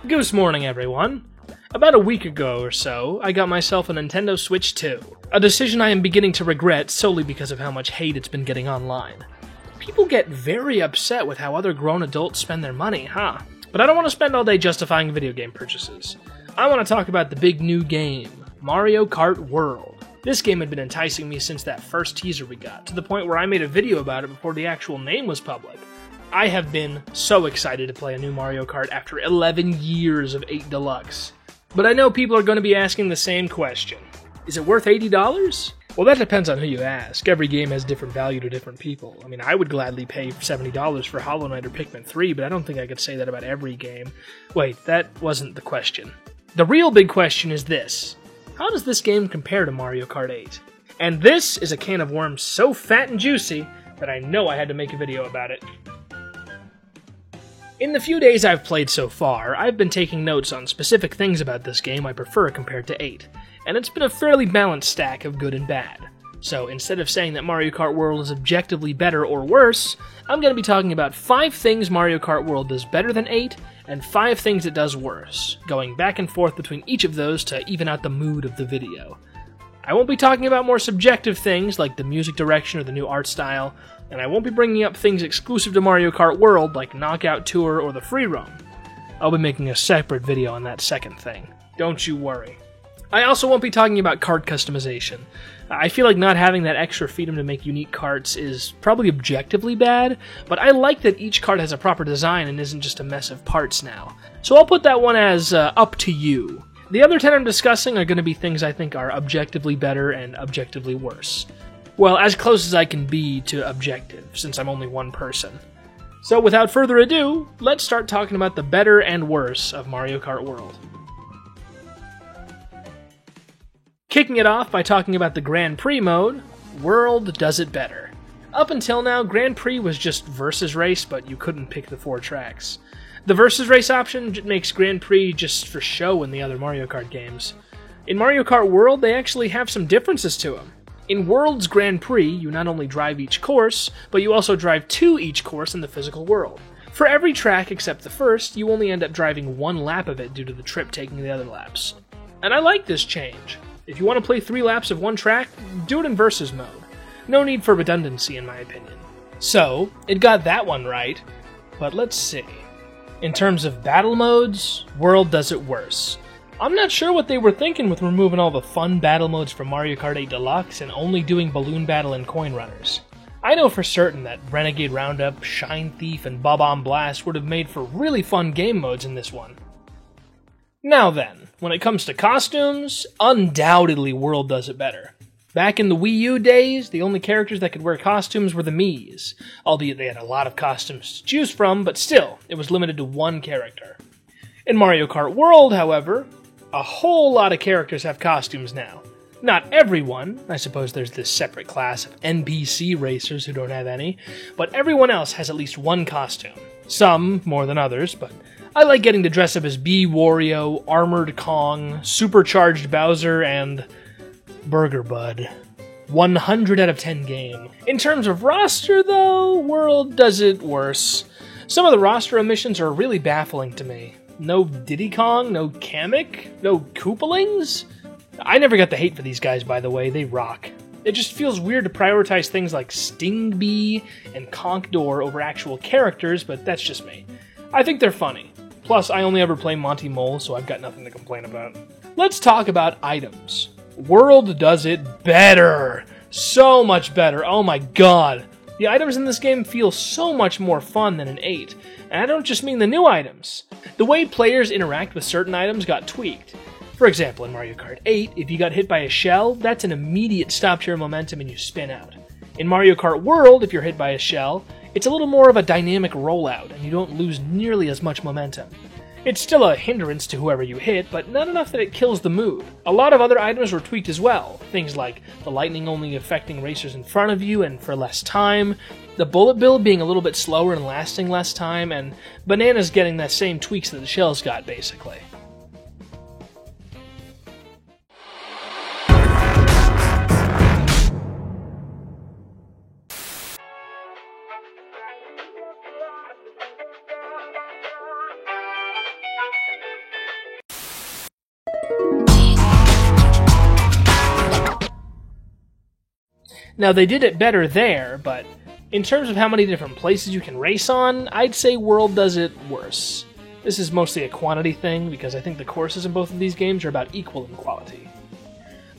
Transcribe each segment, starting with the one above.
Goose morning, everyone. About a week ago or so, I got myself a Nintendo Switch 2, a decision I am beginning to regret solely because of how much hate it's been getting online. People get very upset with how other grown adults spend their money, huh? But I don't want to spend all day justifying video game purchases. I want to talk about the big new game, Mario Kart World. This game had been enticing me since that first teaser we got, to the point where I made a video about it before the actual name was public. I have been so excited to play a new Mario Kart after 11 years of 8 Deluxe. But I know people are going to be asking the same question. Is it worth $80? Well, that depends on who you ask. Every game has different value to different people. I mean, I would gladly pay $70 for Hollow Knight or Pikmin 3, but I don't think I could say that about every game. Wait, that wasn't the question. The real big question is this. How does this game compare to Mario Kart 8? And this is a can of worms so fat and juicy that I know I had to make a video about it. In the few days I've played so far, I've been taking notes on specific things about this game I prefer compared to 8, and it's been a fairly balanced stack of good and bad. So instead of saying that Mario Kart World is objectively better or worse, I'm going to be talking about 5 things Mario Kart World does better than 8, and 5 things it does worse, going back and forth between each of those to even out the mood of the video. I won't be talking about more subjective things like the music direction or the new art style, and I won't be bringing up things exclusive to Mario Kart World like Knockout Tour or the Free Roam. I'll be making a separate video on that second thing. Don't you worry. I also won't be talking about kart customization. I feel like not having that extra freedom to make unique karts is probably objectively bad, but I like that each kart has a proper design and isn't just a mess of parts now. So I'll put that one as up to you. The other 10 I'm discussing are going to be things I think are objectively better and objectively worse. Well, as close as I can be to objective, since I'm only one person. So without further ado, let's start talking about the better and worse of Mario Kart World. Kicking it off by talking about the Grand Prix mode, World does it better. Up until now, Grand Prix was just versus race, but you couldn't pick the 4 tracks. The versus race option makes Grand Prix just for show in the other Mario Kart games. In Mario Kart World, they actually have some differences to them. In World's Grand Prix, you not only drive each course, but you also drive to each course in the physical world. For every track except the first, you only end up driving 1 lap of it due to the trip taking the other laps. And I like this change. If you want to play 3 laps of one track, do it in versus mode. No need for redundancy in my opinion. So, it got that one right, but let's see. In terms of battle modes, World does it worse. I'm not sure what they were thinking with removing all the fun battle modes from Mario Kart 8 Deluxe and only doing Balloon Battle and Coin Runners. I know for certain that Renegade Roundup, Shine Thief, and Bob-omb Blast would have made for really fun game modes in this one. Now then, when it comes to costumes, undoubtedly World does it better. Back in the Wii U days, the only characters that could wear costumes were the Miis, albeit they had a lot of costumes to choose from, but still, it was limited to 1 character. In Mario Kart World, however, a whole lot of characters have costumes now. Not everyone, I suppose there's this separate class of NPC racers who don't have any, but everyone else has at least 1 costume. Some more than others, but I like getting to dress up as Bee Wario, Armored Kong, Supercharged Bowser, and Burger Bud. 100 out of 10 game. In terms of roster, though, World does it worse. Some of the roster omissions are really baffling to me. No Diddy Kong, no Kamek, no Koopalings? I never got the hate for these guys, by the way, they rock. It just feels weird to prioritize things like Sting Bee and Conk Door over actual characters, but that's just me. I think they're funny. Plus, I only ever play Monty Mole, so I've got nothing to complain about. Let's talk about items. World does it better! So much better, oh my god! The items in this game feel so much more fun than in 8, and I don't just mean the new items. The way players interact with certain items got tweaked. For example, in Mario Kart 8, if you got hit by a shell, that's an immediate stop to your momentum and you spin out. In Mario Kart World, if you're hit by a shell, it's a little more of a dynamic rollout, and you don't lose nearly as much momentum. It's still a hindrance to whoever you hit, but not enough that it kills the mood. A lot of other items were tweaked as well, things like the lightning only affecting racers in front of you and for less time, the bullet bill being a little bit slower and lasting less time, and bananas getting that same tweaks that the shells got, basically. Now, they did it better there, but in terms of how many different places you can race on, I'd say World does it worse. This is mostly a quantity thing, because I think the courses in both of these games are about equal in quality.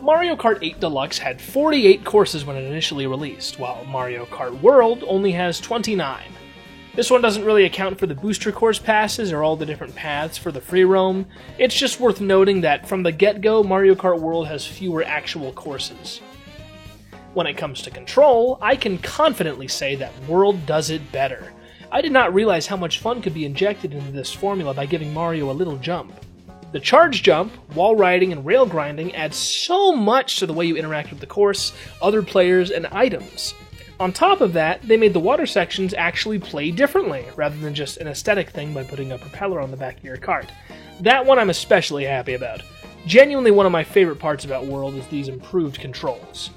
Mario Kart 8 Deluxe had 48 courses when it initially released, while Mario Kart World only has 29. This one doesn't really account for the booster course passes or all the different paths for the free roam. It's just worth noting that from the get-go, Mario Kart World has fewer actual courses. When it comes to control, I can confidently say that World does it better. I did not realize how much fun could be injected into this formula by giving Mario a little jump. The charge jump, wall riding, and rail grinding add so much to the way you interact with the course, other players, and items. On top of that, they made the water sections actually play differently, rather than just an aesthetic thing by putting a propeller on the back of your kart. That one I'm especially happy about. Genuinely one of my favorite parts about World is these improved controls.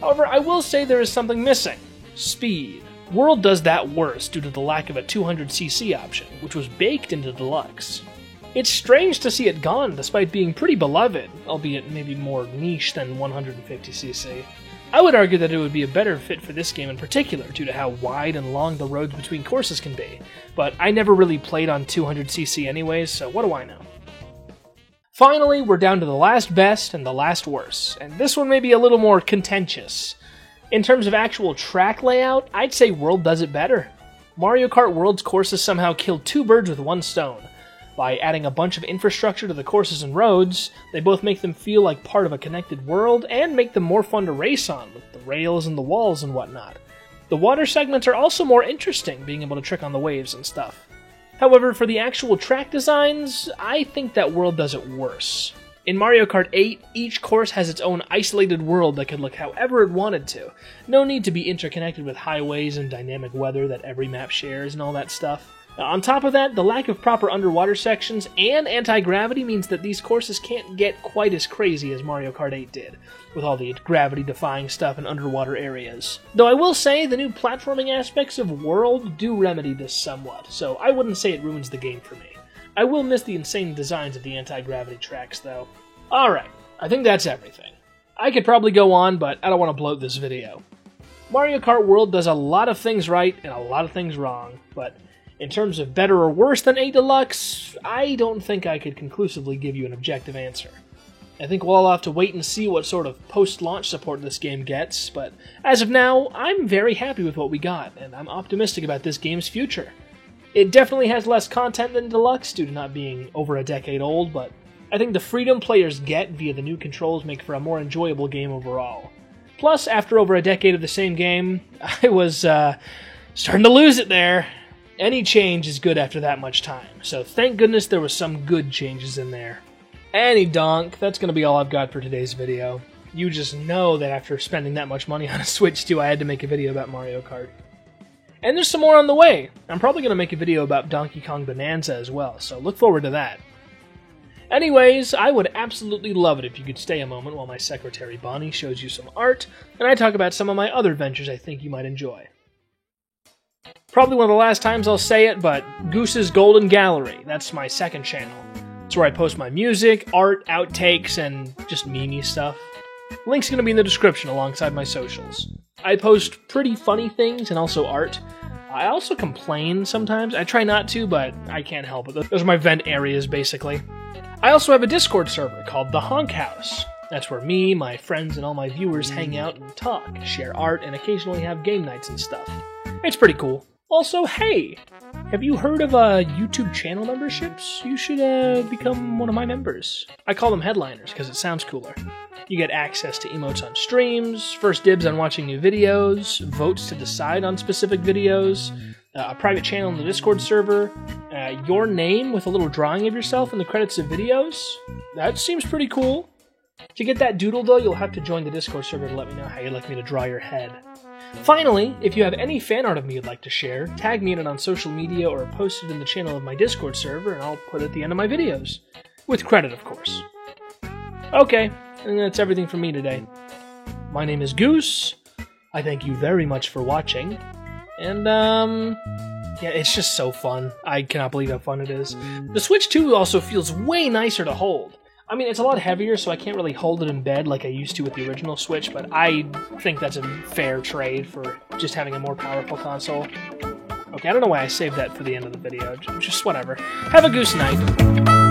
However, I will say there is something missing. Speed. World does that worse due to the lack of a 200cc option, which was baked into Deluxe. It's strange to see it gone despite being pretty beloved, albeit maybe more niche than 150cc. I would argue that it would be a better fit for this game in particular due to how wide and long the roads between courses can be, but I never really played on 200cc anyways, so what do I know? Finally, we're down to the last best and the last worst, and this one may be a little more contentious. In terms of actual track layout, I'd say World does it better. Mario Kart World's courses somehow killed two birds with one stone. By adding a bunch of infrastructure to the courses and roads, they both make them feel like part of a connected world and make them more fun to race on, with the rails and the walls and whatnot. The water segments are also more interesting, being able to trick on the waves and stuff. However, for the actual track designs, I think that World does it worse. In Mario Kart 8, each course has its own isolated world that could look however it wanted to. No need to be interconnected with highways and dynamic weather that every map shares and all that stuff. On top of that, the lack of proper underwater sections and anti-gravity means that these courses can't get quite as crazy as Mario Kart 8 did, with all the gravity-defying stuff in underwater areas. Though I will say the new platforming aspects of World do remedy this somewhat, so I wouldn't say it ruins the game for me. I will miss the insane designs of the anti-gravity tracks, though. Alright, I think that's everything. I could probably go on, but I don't want to bloat this video. Mario Kart World does a lot of things right and a lot of things wrong, but in terms of better or worse than 8 Deluxe, I don't think I could conclusively give you an objective answer. I think we'll all have to wait and see what sort of post-launch support this game gets, but as of now, I'm very happy with what we got, and I'm optimistic about this game's future. It definitely has less content than Deluxe due to not being over a decade old, but I think the freedom players get via the new controls make for a more enjoyable game overall. Plus, after over a decade of the same game, I was starting to lose it there. Any change is good after that much time, so thank goodness there was some good changes in there. Any donk, that's going to be all I've got for today's video. You just know that after spending that much money on a Switch 2, I had to make a video about Mario Kart. And there's some more on the way. I'm probably going to make a video about Donkey Kong Bonanza as well, so look forward to that. Anyways, I would absolutely love it if you could stay a moment while my secretary Bonnie shows you some art, and I talk about some of my other ventures I think you might enjoy. Probably one of the last times I'll say it, but Goose's Golden Gallery, that's my second channel. It's where I post my music, art, outtakes, and just meme-y stuff. Link's gonna be in the description alongside my socials. I post pretty funny things and also art. I also complain sometimes. I try not to, but I can't help it. Those are my vent areas, basically. I also have a Discord server called The Honk House. That's where me, my friends, and all my viewers hang out and talk, share art, and occasionally have game nights and stuff. It's pretty cool. Also, hey, have you heard of YouTube channel memberships? You should become one of my members. I call them headliners because it sounds cooler. You get access to emotes on streams, first dibs on watching new videos, votes to decide on specific videos, a private channel in the Discord server, your name with a little drawing of yourself in the credits of videos. That seems pretty cool. To get that doodle, though, you'll have to join the Discord server to let me know how you'd like me to draw your head. Finally, if you have any fan art of me you'd like to share, tag me in it on social media or post it in the channel of my Discord server, and I'll put it at the end of my videos. With credit, of course. Okay, and that's everything from me today. My name is Goose. I thank you very much for watching. And, yeah, it's just so fun. I cannot believe how fun it is. The Switch 2 also feels way nicer to hold. I mean, it's a lot heavier, so I can't really hold it in bed like I used to with the original Switch, but I think that's a fair trade for just having a more powerful console. Okay, I don't know why I saved that for the end of the video. Just whatever. Have a goose night.